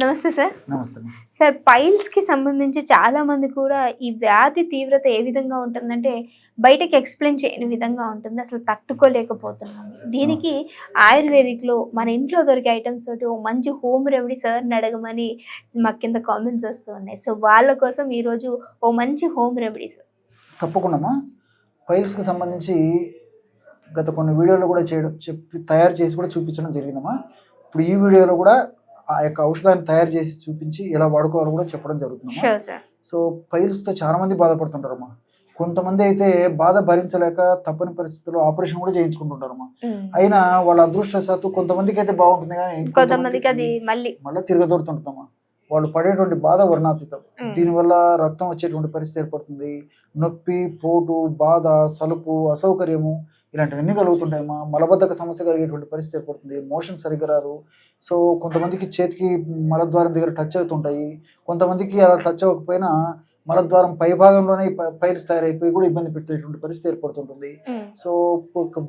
నమస్తే సార్. నమస్తే. సార్, పైల్స్‌కి సంబంధించి చాలామంది కూడా ఈ వ్యాధి తీవ్రత ఏ విధంగా ఉంటుందంటే, బయటకి ఎక్స్‌ప్లెయిన్ చేయని విధంగా ఉంటుంది. అసలు తట్టుకోలేకపోతున్నాము. దీనికి ఆయుర్వేదిక్‌లో మన ఇంట్లో దొరికే ఐటెమ్స్ తోటి ఓ మంచి హోమ్ రెమెడీ సార్‌ని అడగమని మాకు కింద కామెంట్స్ వస్తూ ఉన్నాయి. సో, వాళ్ళ కోసం ఈరోజు ఓ మంచి హోమ్ రెమెడీ సార్. తప్పకుండామా. పైల్స్‌కి సంబంధించి గత కొన్ని వీడియోలు కూడా తయారు చేసి కూడా చూపించడం జరిగిందమ్మా. ఇప్పుడు ఈ వీడియోలో కూడా ఆ యొక్క ఔషధాన్ని తయారు చేసి చూపించి ఎలా వాడుకోవాలో కూడా చెప్పడం జరుగుతుంది. Sure sir. సో పైల్స్తో చాలా మంది బాధపడుతుంటారమ్మా. కొంతమంది అయితే బాధ భరించలేక తప్పని పరిస్థితుల్లో ఆపరేషన్ కూడా చేయించుకుంటుంటారమ్మా. అయినా వాళ్ళ అదృష్టశాత్తు కొంతమందికి అయితే బాగుంటుంది, కానీ కొంతమందికి అది మళ్ళీ తిరగదొరుతుంటుందమ్మా. వాళ్ళు పడేటువంటి బాధ వర్ణాతీతం. దీనివల్ల రక్తం వచ్చేటువంటి పరిస్థితి ఏర్పడుతుంది. నొప్పి, పోటు, బాధ, సలుపు, అసౌకర్యము ఇలాంటివన్నీ కలుగుతుంటాయమ్మా. మలబద్ధక సమస్య కలిగేటువంటి పరిస్థితి ఏర్పడుతుంది. మోషన్ సరిగ్గా రారు. సో కొంతమందికి చేతికి మలద్వారం దగ్గర టచ్ అవుతుంటాయి. కొంతమందికి అలా టచ్ అవ్వకపోయినా మలద్వారం పై భాగంలోనే పైల్స్ తయారైపోయి కూడా ఇబ్బంది పెట్టేటువంటి పరిస్థితి ఏర్పడుతుంటుంది. సో ఒక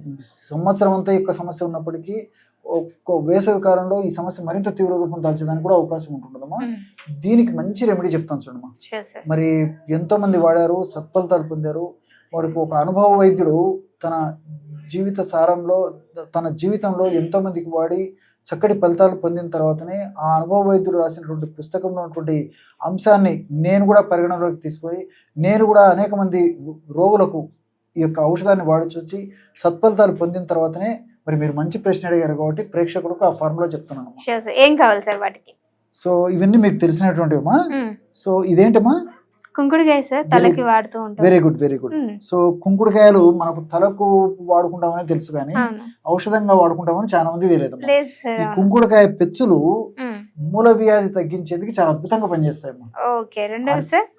సంవత్సరం అంతా యొక్క సమస్య ఉన్నప్పటికీ ఒక్క వేసవి కాలంలో ఈ సమస్య మరింత తీవ్ర రూపం దాల్చేదానికి కూడా అవకాశం ఉంటుందమ్మా. దీనికి మంచి రెమెడీ చెప్తాను చూడమ్మా. మరి ఎంతో మంది వాడారు, సత్ఫలితాలు పొందారు. వారికి ఒక అనుభవ వైద్యుడు తన జీవిత సారంలో తన జీవితంలో ఎంతో మందికి వాడి చక్కటి ఫలితాలు పొందిన తర్వాతనే ఆ అనుభవ వైద్యుడు రాసినటువంటి పుస్తకంలో ఉన్నటువంటి అంశాన్ని నేను కూడా పరిగణలోకి తీసుకొని నేను కూడా అనేక మంది రోగులకు ఈ యొక్క ఔషధాన్ని వాడి చూసి సత్ఫలితాలు పొందిన తర్వాతనే, మరి మీరు మంచి ప్రశ్న అడిగారు కాబట్టి ప్రేక్షకులకు ఆ ఫార్ములా చెప్తున్నాను. ఏం కావాలి సార్ వాటికి? సో ఇవన్నీ మీకు తెలిసినటువంటివమ్మా. సో ఇదేంటమ్మా? కుంకుడుకాయ సార్, తలకి వాడుతూ ఉంటాం. Very good, very good. So కుంకుడుకాయలు మనకు తలకు వాడుకుంటామని తెలుసు, కానీ ఔషధంగా వాడుకుంటామని చాలా మంది తెలియదు. ఈ కుంకుడుకాయ పెచ్చులు మూల వ్యాధి తగ్గించేందుకు చాలా అద్భుతంగా పనిచేస్తాయమ్మా.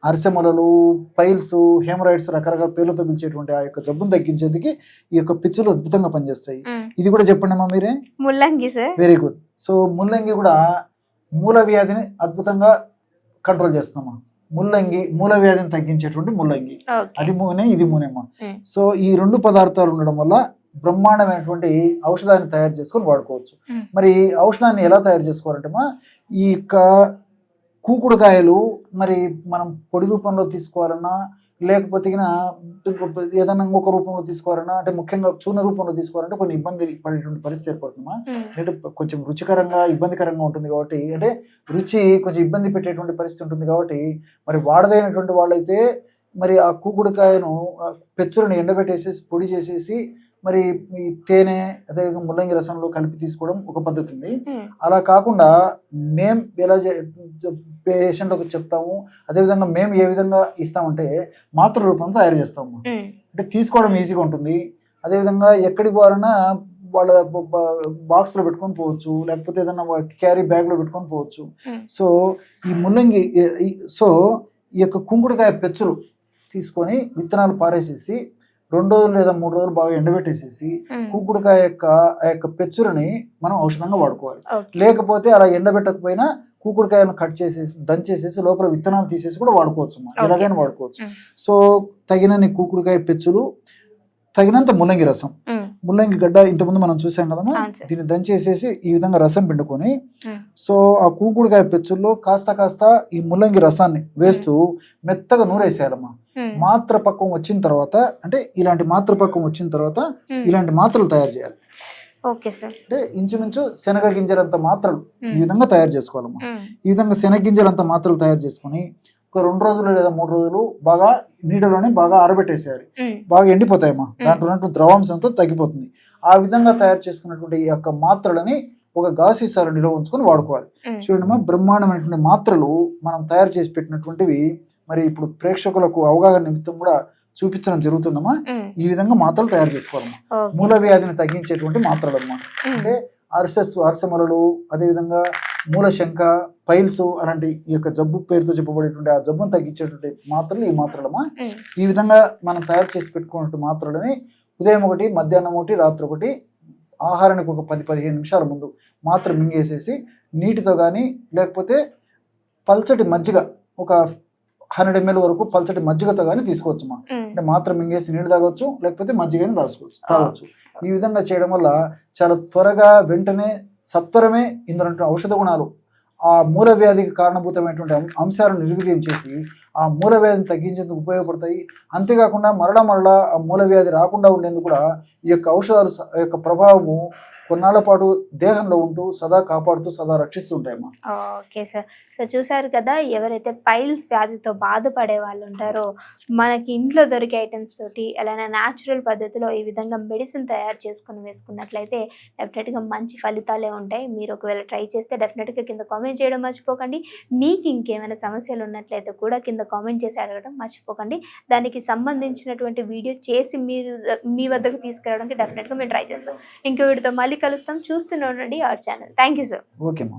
అరిసెమొలలు, పైల్స్, హెమరాయిడ్స్, రకరకాల పేర్లతో పిలిచేటువంటి ఆ యొక్క జబ్బును తగ్గించేందుకు ఈ యొక్క పెచ్చులు అద్భుతంగా పనిచేస్తాయి. ఇది కూడా చెప్పండి అమ్మా మీరే. ముల్లంగి సార్. Very good. సో ముల్లంగి కూడా మూల వ్యాధిని అద్భుతంగా కంట్రోల్ చేస్తామా. ముల్లంగి మూల వ్యాధిని తగ్గించేటువంటి ముల్లంగి, అది మూనే ఇది మూనేమ్మా. సో ఈ రెండు పదార్థాలు ఉండడం వల్ల బ్రహ్మాండమైనటువంటి ఔషధాన్ని తయారు చేసుకొని వాడుకోవచ్చు. మరి ఔషధాన్ని ఎలా తయారు చేసుకోవాలంటే ఈ యొక్క కూకుడుకాయలు మరి మనం పొడి రూపంలో తీసుకోవాలన్నా, లేకపోతే ఏదైనా ఇంకొక రూపంలో తీసుకోవాలన్నా, అంటే ముఖ్యంగా చూర్ణ రూపంలో తీసుకోవాలంటే కొన్ని ఇబ్బంది పడేటువంటి పరిస్థితి ఏర్పడుతుందా. అంటే కొంచెం రుచికరంగా ఇబ్బందికరంగా ఉంటుంది కాబట్టి, అంటే రుచి కొంచెం ఇబ్బంది పెట్టేటువంటి పరిస్థితి ఉంటుంది కాబట్టి, మరి వాడదైనటువంటి వాళ్ళైతే మరి ఆ కూకుడుకాయను పెచ్చులను ఎండబెట్టేసేసి పొడి చేసేసి మరి ఈ తేనె అదే ముల్లంగి రసంలో కలిపి తీసుకోవడం ఒక పద్ధతి ఉంది. అలా కాకుండా మేము ఎలా పేషెంట్లకు చెప్తాము, అదేవిధంగా మేము ఏ విధంగా ఇస్తామంటే మాత్ర రూపంలో తయారు చేస్తాము. అంటే తీసుకోవడం ఈజీగా ఉంటుంది. అదేవిధంగా ఎక్కడికి పోవాలన్నా వాళ్ళ బాక్స్లో పెట్టుకొని పోవచ్చు, లేకపోతే ఏదైనా క్యారీ బ్యాగ్లో పెట్టుకొని పోవచ్చు. సో ఈ ముల్లంగి ఈ యొక్క కుంకుడుకాయ పెచ్చులు తీసుకొని విత్తనాలు పారేసేసి 2 రోజులు లేదా 3 రోజులు బాగా ఎండబెట్టేసేసి కుంకుడుకాయ ఆ యొక్క పెచ్చులని మనం ఔషధంగా వాడుకోవాలి. లేకపోతే అలా ఎండబెట్టకపోయినా కూకుడుకాయలను కట్ చేసేసి దంచేసేసి లోపల విత్తనాలు తీసేసి కూడా వాడుకోవచ్చు. ఎలాగైనా వాడుకోవచ్చు. సో తగినన్ని కూకుడుకాయ పెచ్చులు, తగినంత ముల్లంగి రసం, ముల్లంగి గడ్డ ఇంతకుముందు మనం చూసాం కదమ్మా. దీన్ని దంచేసేసి ఈ విధంగా రసం పిండుకొని, సో ఆ కూకుడుకాయ పెచ్చుల్లో కాస్త ఈ ముల్లంగి రసాన్ని వేస్తూ మెత్తగా నూరేసేయాలమ్మా. మాత్ర పక్వం వచ్చిన తర్వాత, అంటే ఇలాంటి మాత్ర పక్వం వచ్చిన తర్వాత ఇలాంటి మాత్రలు తయారు చేయాలి. అంటే ఇంచుమించు శనగ గింజలంత మాత్రలు ఈ విధంగా తయారు చేసుకోవాలమ్మా. ఈ విధంగా శనగ గింజలంత మాత్రలు తయారు చేసుకుని ఒక 2 రోజులు లేదా 3 రోజులు బాగా నీడలోనే బాగా ఆరబెట్టేసేయాలి. బాగా ఎండిపోతాయమ్మా. దాంట్లో ఉన్నటువంటి ద్రవాంశంతో తగ్గిపోతుంది. ఆ విధంగా తయారు చేసుకున్నటువంటి ఈ యొక్క మాత్రలని ఒక గాసీసాలు నిల్వ ఉంచుకొని వాడుకోవాలి. చూడండి, బ్రహ్మాండమైనటువంటి మాత్రలు మనం తయారు చేసి పెట్టినటువంటివి మరి ఇప్పుడు ప్రేక్షకులకు అవగాహన నిమిత్తం కూడా చూపించడం జరుగుతుందమ్మా. ఈ విధంగా మాత్రలు తయారు చేసుకోవాలమ్మా. మూల వ్యాధిని తగ్గించేటువంటి మాత్రలమ్మా. అంటే అరిసెమొలలు, అదేవిధంగా మూలశంక, పైల్స్ అలాంటి ఈ యొక్క జబ్బు పేరుతో చెప్పబడేటువంటి ఆ జబ్బును తగ్గించేటువంటి మాత్రలు ఈ మాత్రలమ్మా. ఈ విధంగా మనం తయారు చేసి పెట్టుకున్నటువంటి మాత్రలని ఉదయం ఒకటి, మధ్యాహ్నం ఒకటి, రాత్రి ఒకటి, ఆహారానికి ఒక 10-15 నిమిషాల ముందు మాత్ర మింగేసేసి నీటితో కానీ లేకపోతే పల్చటి మజ్జిగ ఒక 100 ml వరకు పల్చటి మజ్జిగతో కానీ తీసుకోవచ్చుమా. అంటే మాత్రం మింగేసి నీళ్ళు తాగొచ్చు, లేకపోతే మజ్జిగని తాగొచ్చు. ఈ విధంగా చేయడం వల్ల చాలా త్వరగా వెంటనే సత్వరమే ఇందులో ఔషధ గుణాలు ఆ మూల వ్యాధికి కారణభూతమైనటువంటి అంశాలను నిర్వీర్యం చేసి ఆ మూల వ్యాధిని తగ్గించేందుకు ఉపయోగపడతాయి. అంతేకాకుండా మరలా ఆ మూల వ్యాధి రాకుండా ఉండేందుకు కూడా ఈ యొక్క ఔషధాలు యొక్క ప్రభావము కొన్నాళ్ల పాటు దేహంలో ఉంటూ సదా కాపాడుతూ సదా రక్షిస్తూ ఉంటాయమ్మా. Okay sir. సో చూసారు కదా, ఎవరైతే పైల్స్ వ్యాధితో బాధపడే వాళ్ళు ఉంటారో మనకి ఇంట్లో దొరికే ఐటమ్స్ తోటి అలానే న్యాచురల్ పద్ధతిలో ఈ విధంగా మెడిసిన్ తయారు చేసుకుని వేసుకున్నట్లయితే డెఫినెట్గా మంచి ఫలితాలే ఉంటాయి. మీరు ఒకవేళ ట్రై చేస్తే డెఫినెట్గా కింద కామెంట్ చేయడం మర్చిపోకండి. మీకు ఇంకేమైనా సమస్యలు ఉన్నట్లయితే కూడా కింద కామెంట్ చేసి అడగడం మర్చిపోకండి. దానికి సంబంధించినటువంటి వీడియో చేసి మీరు మీ వద్దకు తీసుకురావడానికి డెఫినెట్గా మేము ట్రై చేస్తాం. ఇంకో వీడియోతో మళ్ళీ కలుస్తాం. చూస్తూనే ఉండండి our channel. Thank you sir. Okay అమ్మా.